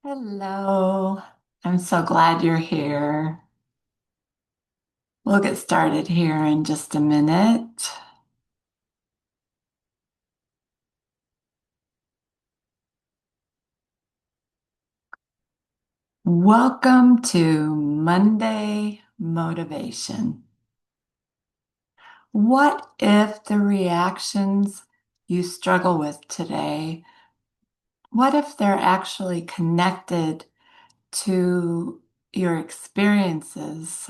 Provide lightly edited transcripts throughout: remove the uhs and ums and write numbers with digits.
Hello. I'm so glad you're here. We'll get started here in just a minute. Welcome to Monday Motivation. What if the reactions you struggle with today, what if they're actually connected to your experiences,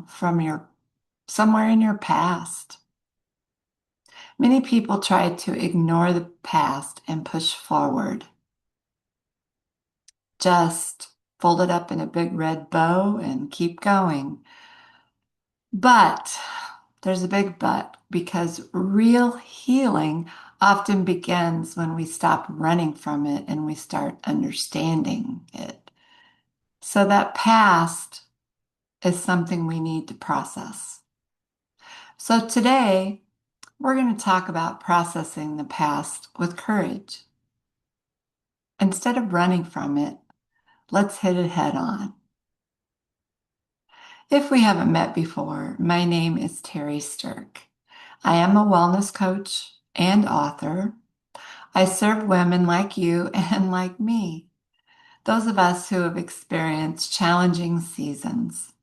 from your somewhere in your past? Many people try to ignore the past and push forward. Just fold it up in a big red bow and keep going. But there's a big but because real healing often begins when we stop running from it and we start understanding it. So that past is something we need to process. So today, we're going to talk about processing the past with courage. Instead of running from it, let's hit it head on. If we haven't met before, my name is Terri Sterk. I am a wellness coach and author. I serve women like you and like me, those of us who have experienced challenging seasons.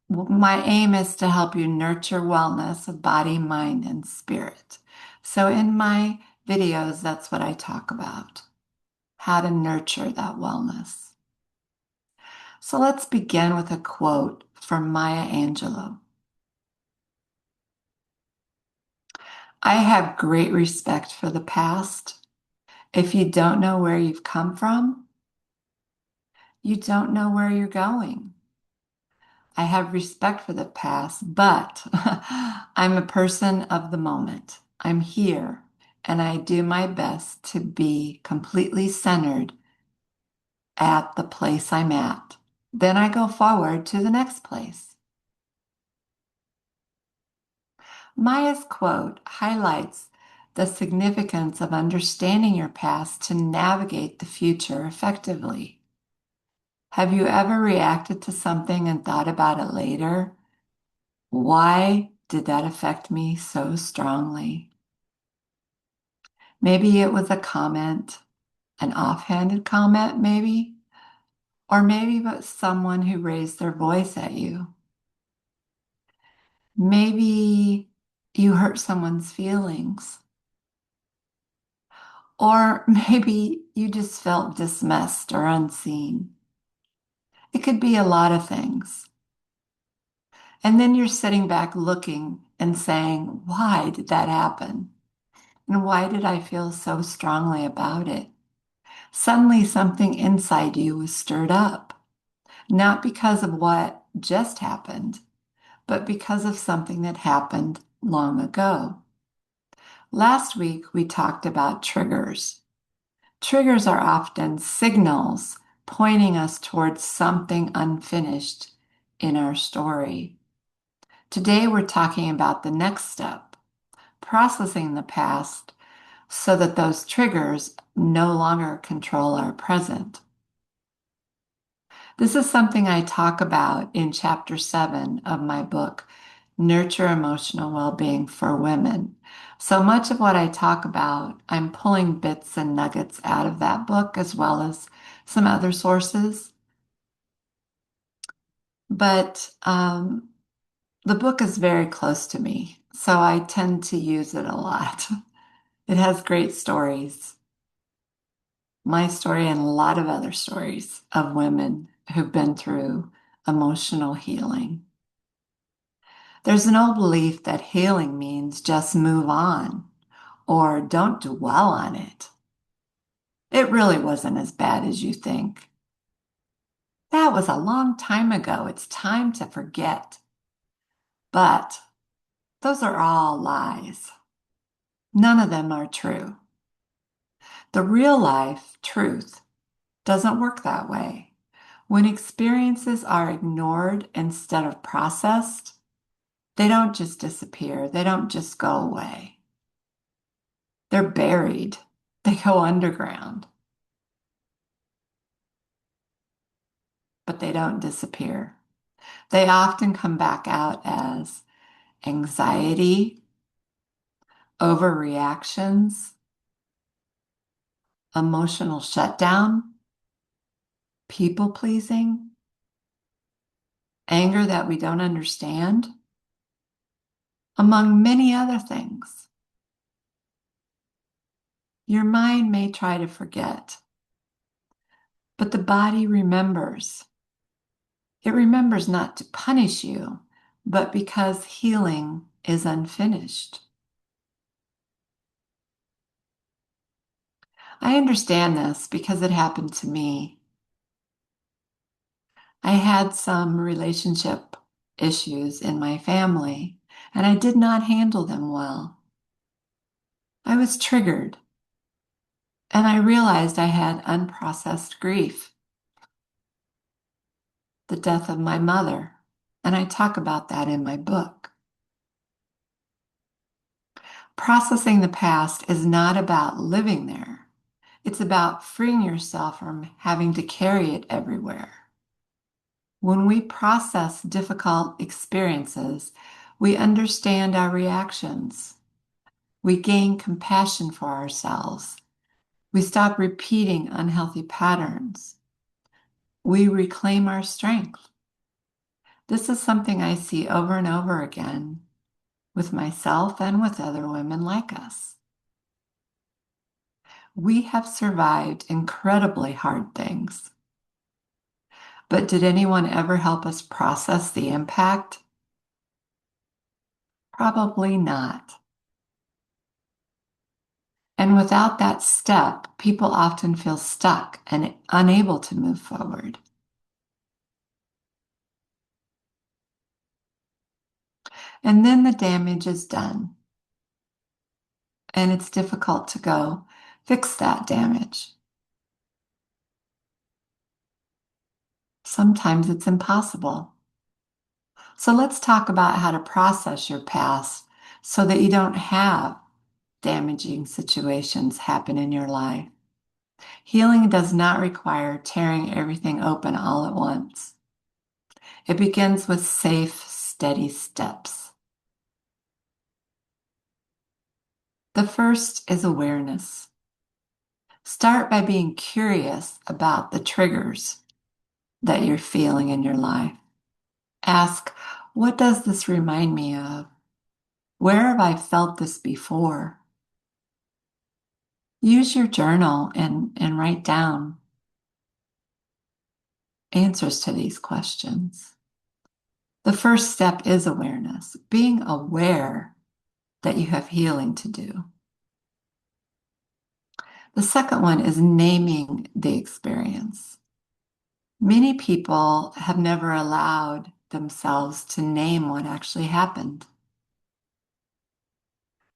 My aim is to help you nurture wellness of body, mind, and spirit. So in my videos, that's what I talk about, how to nurture that wellness. So let's begin with a quote from Maya Angelou. I have great respect for the past. If you don't know where you've come from, you don't know where you're going. I have respect for the past, but I'm a person of the moment. I'm here and I do my best to be completely centered at the place I'm at. Then I go forward to the next place. Maya's quote highlights the significance of understanding your past to navigate the future effectively. Have you ever reacted to something and thought about it later? Why did that affect me so strongly? Maybe it was a comment, an offhanded comment, maybe, or maybe it was someone who raised their voice at you. Maybe you hurt someone's feelings. Or maybe you just felt dismissed or unseen. It could be a lot of things. And then you're sitting back looking and saying, why did that happen? And why did I feel so strongly about it? Suddenly something inside you was stirred up, not because of what just happened, but because of something that happened long ago. Last week, we talked about triggers. Triggers are often signals pointing us towards something unfinished in our story. Today, we're talking about the next step, processing the past so that those triggers no longer control our present. This is something I talk about in chapter 7 of my book, Nurture Emotional Well-Being for Women. So much of what I talk about, I'm pulling bits and nuggets out of that book as well as some other sources. But the book is very close to me, so I tend to use it a lot. It has great stories, my story and a lot of other stories of women who've been through emotional healing. There's an old belief that healing means just move on or don't dwell on it. It really wasn't as bad as you think. That was a long time ago. It's time to forget. But those are all lies. None of them are true. The real life truth doesn't work that way. When experiences are ignored instead of processed, they don't just disappear. They don't just go away. They're buried. They go underground. but they don't disappear. They often come back out as anxiety, overreactions, emotional shutdown, people pleasing, anger that we don't understand, among many other things. Your mind may try to forget, but the body remembers. It remembers not to punish you, but because healing is unfinished. I understand this because it happened to me. I had some relationship issues in my family, and I did not handle them well. I was triggered, and I realized I had unprocessed grief, the death of my mother, and I talk about that in my book. Processing the past is not about living there. It's about freeing yourself from having to carry it everywhere. When we process difficult experiences, we understand our reactions. We gain compassion for ourselves. We stop repeating unhealthy patterns. We reclaim our strength. This is something I see over and over again with myself and with other women like us. We have survived incredibly hard things. But did anyone ever help us process the impact? Probably not. And without that step, people often feel stuck and unable to move forward. And then the damage is done, and it's difficult to go fix that damage. Sometimes it's impossible. So let's talk about how to process your past so that you don't have damaging situations happen in your life. Healing does not require tearing everything open all at once. It begins with safe, steady steps. The first is awareness. Start by being curious about the triggers that you're feeling in your life. Ask, what does this remind me of? Where have I felt this before? Use your journal and write down answers to these questions. The first step is awareness, being aware that you have healing to do. The second one is naming the experience. Many people have never allowed themselves to name what actually happened.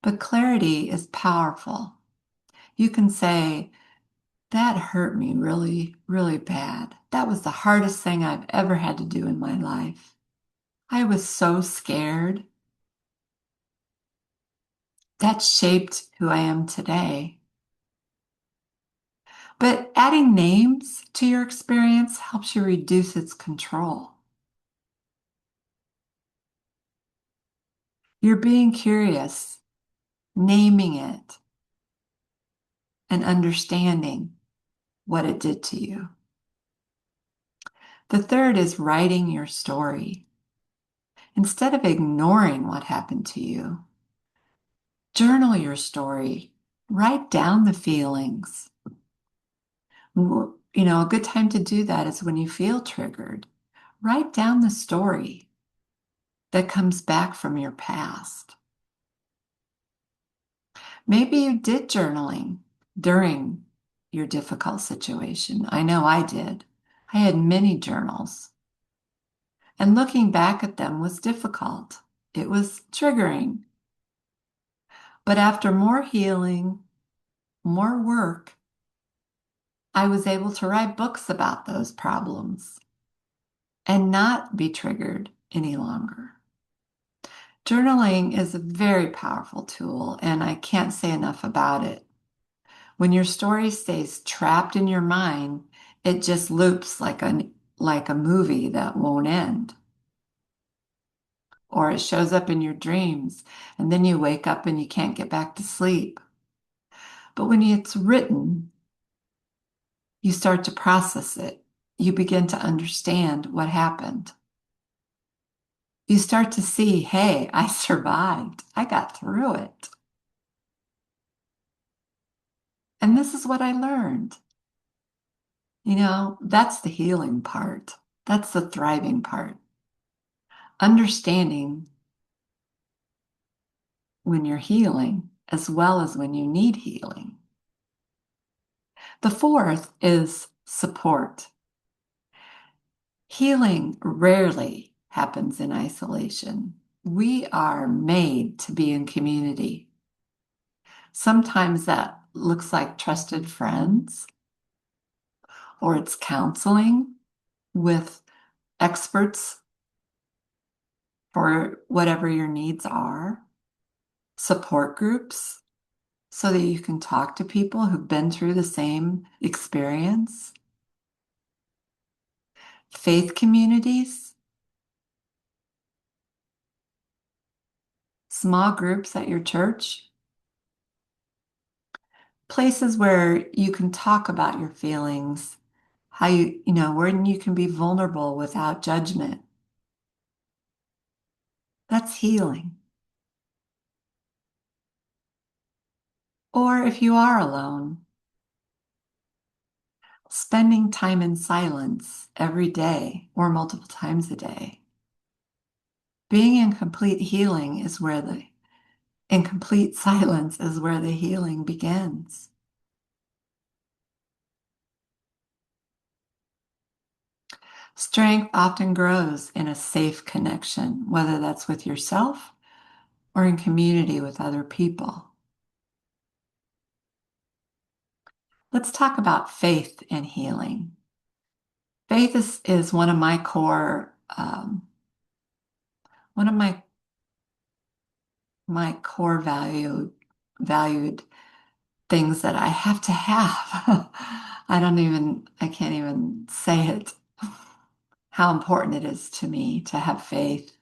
But clarity is powerful. You can say, that hurt me really, really bad. That was the hardest thing I've ever had to do in my life. I was so scared. That shaped who I am today. But adding names to your experience helps you reduce its control. You're being curious, naming it, and understanding what it did to you. The third is writing your story. Instead of ignoring what happened to you, journal your story. Write down the feelings. A good time to do that is when you feel triggered. Write down the story that comes back from your past. Maybe you did journaling during your difficult situation. I know I did. I had many journals, and looking back at them was difficult. It was triggering. But after more healing, more work, I was able to write books about those problems and not be triggered any longer. Journaling is a very powerful tool, and I can't say enough about it. When your story stays trapped in your mind, it just loops like a movie that won't end, or it shows up in your dreams, and then you wake up and you can't get back to sleep. But when it's written, you start to process it. You begin to understand what happened. You start to see, hey, I survived. I got through it. And this is what I learned. That's the healing part. That's the thriving part. Understanding when you're healing as well as when you need healing. The fourth is support. Healing rarely happens in isolation. We are made to be in community. Sometimes that looks like trusted friends, or it's counseling with experts for whatever your needs are, support groups so that you can talk to people who've been through the same experience, faith communities, small groups at your church, places where you can talk about your feelings, how where you can be vulnerable without judgment. That's healing. Or if you are alone, spending time in silence every day or multiple times a day. Being in complete healing is where in complete silence is where the healing begins. Strength often grows in a safe connection, whether that's with yourself or in community with other people. Let's talk about faith and healing. Faith is one of my core valued things that I have to have. I can't even say it, how important it is to me to have faith.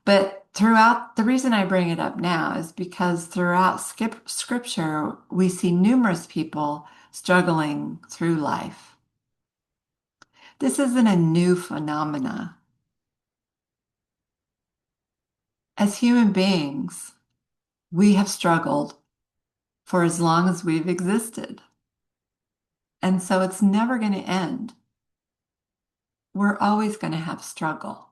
But the reason I bring it up now is because throughout scripture, we see numerous people struggling through life. This isn't a new phenomena. As human beings, we have struggled for as long as we've existed. And so it's never going to end. We're always going to have struggle.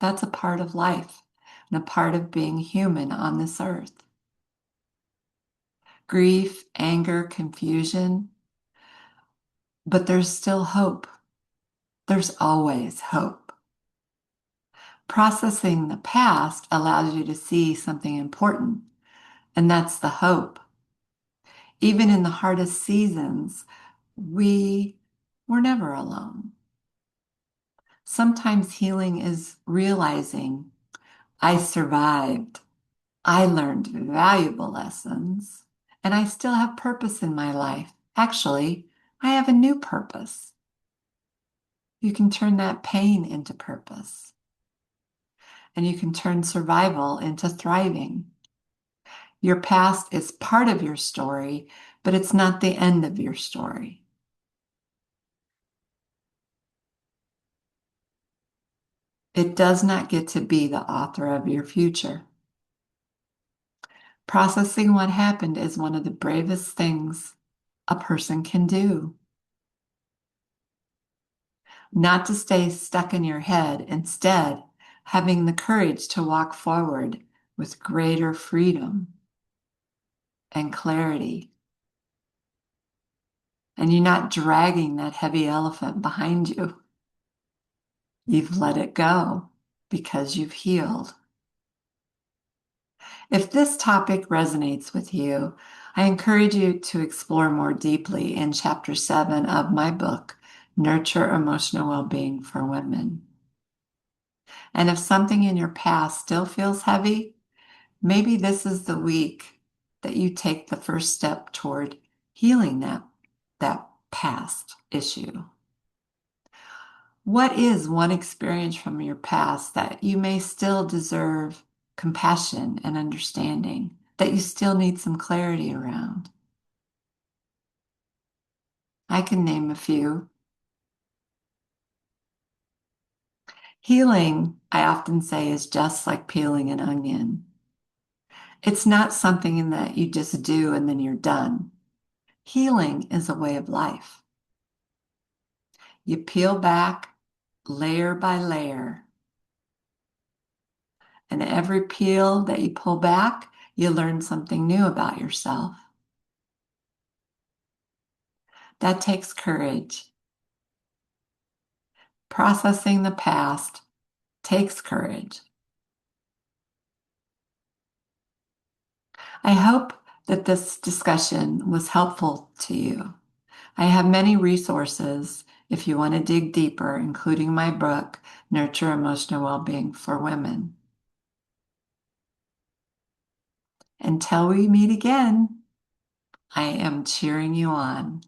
That's a part of life and a part of being human on this earth. Grief, anger, confusion, but there's still hope. There's always hope. Processing the past allows you to see something important, and that's the hope. Even in the hardest seasons, we're never alone. Sometimes healing is realizing I survived. I learned valuable lessons, and I still have purpose in my life. Actually, I have a new purpose. You can turn that pain into purpose, and you can turn survival into thriving. Your past is part of your story, but it's not the end of your story. It does not get to be the author of your future. Processing what happened is one of the bravest things a person can do. Not to stay stuck in your head, instead, having the courage to walk forward with greater freedom and clarity. And you're not dragging that heavy elephant behind you. You've let it go because you've healed. If this topic resonates with you, I encourage you to explore more deeply in Chapter 7 of my book, Nurture Emotional Well-Being for Women. And if something in your past still feels heavy, maybe this is the week that you take the first step toward healing that past issue. What is one experience from your past that you may still deserve compassion and understanding, that you still need some clarity around? I can name a few. Healing, I often say, is just like peeling an onion. It's not something that you just do and then you're done. Healing is a way of life. You peel back layer by layer, and every peel that you pull back, you learn something new about yourself. That takes courage. Processing the past takes courage. I hope that this discussion was helpful to you. I have many resources if you want to dig deeper, including my book, Nurture Emotional Wellbeing for Women. Until we meet again, I am cheering you on.